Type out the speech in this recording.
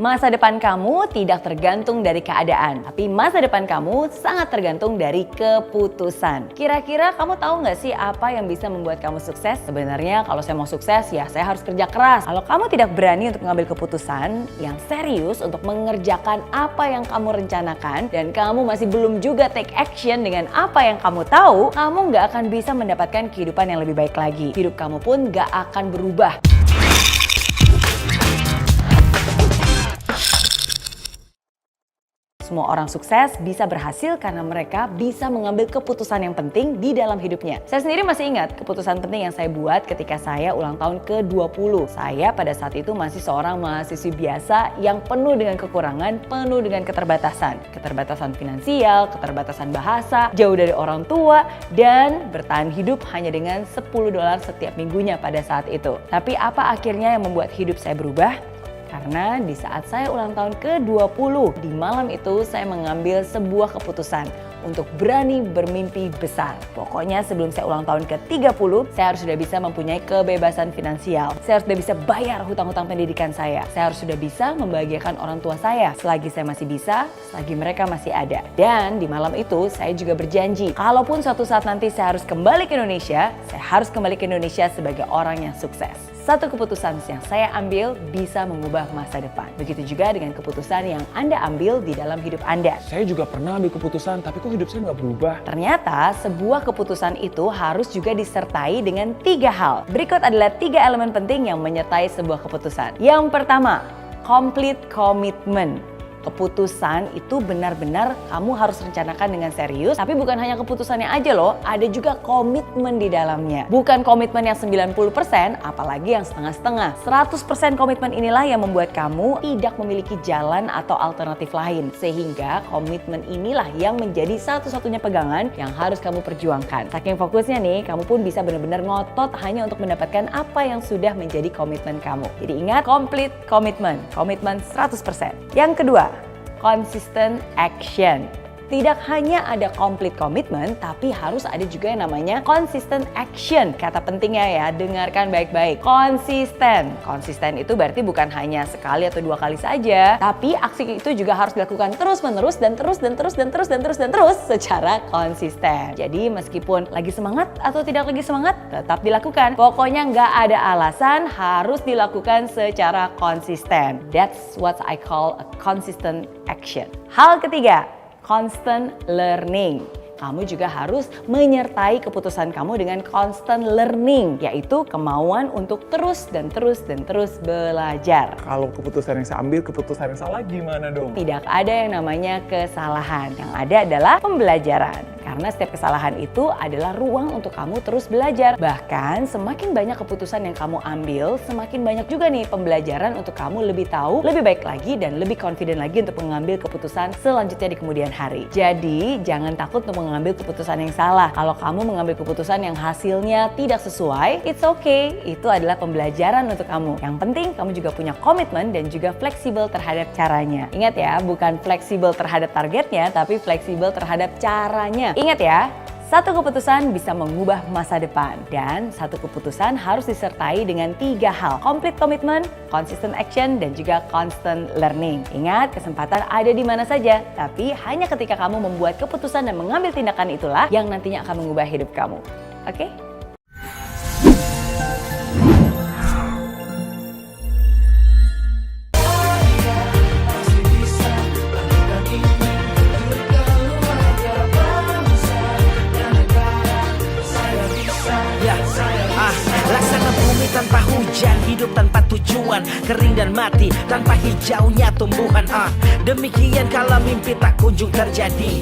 Masa depan kamu tidak tergantung dari keadaan, tapi masa depan kamu sangat tergantung dari keputusan. Kira-kira kamu tahu nggak sih apa yang bisa membuat kamu sukses? Sebenarnya kalau saya mau sukses ya saya harus kerja keras. Kalau kamu tidak berani untuk mengambil keputusan yang serius untuk mengerjakan apa yang kamu rencanakan dan kamu masih belum juga take action dengan apa yang kamu tahu, kamu nggak akan bisa mendapatkan kehidupan yang lebih baik lagi. Hidup kamu pun nggak akan berubah. Semua orang sukses bisa berhasil karena mereka bisa mengambil keputusan yang penting di dalam hidupnya. Saya sendiri masih ingat keputusan penting yang saya buat ketika saya ulang tahun ke-20. Saya pada saat itu masih seorang mahasiswi biasa yang penuh dengan kekurangan, penuh dengan keterbatasan. Keterbatasan finansial, keterbatasan bahasa, jauh dari orang tua, dan bertahan hidup hanya dengan $10 setiap minggunya pada saat itu. Tapi apa akhirnya yang membuat hidup saya berubah? Karena di saat saya ulang tahun ke-20, di malam itu saya mengambil sebuah keputusan untuk berani bermimpi besar. Pokoknya sebelum saya ulang tahun ke-30, saya harus sudah bisa mempunyai kebebasan finansial. Saya harus sudah bisa bayar hutang-hutang pendidikan saya. Saya harus sudah bisa membahagiakan orang tua saya. Selagi saya masih bisa, selagi mereka masih ada. Dan di malam itu saya juga berjanji, kalaupun suatu saat nanti saya harus kembali ke Indonesia, saya harus kembali ke Indonesia sebagai orang yang sukses. Satu keputusan yang saya ambil bisa mengubah masa depan. Begitu juga dengan keputusan yang Anda ambil di dalam hidup Anda. Saya juga pernah ambil keputusan, tapi kok hidup saya nggak berubah? Ternyata sebuah keputusan itu harus juga disertai dengan 3 hal. Berikut adalah 3 elemen penting yang menyertai sebuah keputusan. Yang pertama, complete commitment. Keputusan itu benar-benar kamu harus rencanakan dengan serius, tapi bukan hanya keputusannya aja loh, ada juga komitmen di dalamnya. Bukan komitmen yang 90%, apalagi yang setengah-setengah. 100% komitmen inilah yang membuat kamu tidak memiliki jalan atau alternatif lain. Sehingga komitmen inilah yang menjadi satu-satunya pegangan yang harus kamu perjuangkan. Saking fokusnya nih, kamu pun bisa benar-benar ngotot hanya untuk mendapatkan apa yang sudah menjadi komitmen kamu. Jadi ingat, complete commitment, komitmen 100%. Yang kedua, consistent action. Tidak hanya ada complete commitment, tapi harus ada juga yang namanya consistent action. Kata pentingnya ya, dengarkan baik-baik. Konsisten. Konsisten itu berarti bukan hanya sekali atau 2 kali saja, tapi aksi itu juga harus dilakukan terus-menerus dan terus secara konsisten. Jadi meskipun lagi semangat atau tidak lagi semangat, tetap dilakukan. Pokoknya nggak ada alasan, harus dilakukan secara konsisten. That's what I call a consistent action. Hal ketiga, constant learning. Kamu juga harus menyertai keputusan kamu dengan constant learning, yaitu kemauan untuk terus belajar. Kalau keputusan yang saya ambil, keputusan yang salah gimana dong? Tidak ada yang namanya kesalahan. Yang ada adalah pembelajaran. Karena setiap kesalahan itu adalah ruang untuk kamu terus belajar. Bahkan semakin banyak keputusan yang kamu ambil, semakin banyak juga nih pembelajaran untuk kamu lebih tahu, lebih baik lagi, dan lebih confident lagi untuk mengambil keputusan selanjutnya di kemudian hari. Jadi jangan takut untuk mengambil keputusan yang salah. Kalau kamu mengambil keputusan yang hasilnya tidak sesuai, it's okay. Itu adalah pembelajaran untuk kamu. Yang penting kamu juga punya komitmen dan juga fleksibel terhadap caranya. Ingat ya, bukan fleksibel terhadap targetnya, tapi fleksibel terhadap caranya. Ingat ya, satu keputusan bisa mengubah masa depan, dan satu keputusan harus disertai dengan 3 hal: complete commitment, consistent action, dan juga constant learning. Ingat, kesempatan ada di mana saja, tapi hanya ketika kamu membuat keputusan dan mengambil tindakan itulah yang nantinya akan mengubah hidup kamu. Oke? Laksana bumi tanpa hujan, hidup tanpa tujuan, kering dan mati tanpa hijaunya tumbuhan. Demikian kalau mimpi tak kunjung terjadi.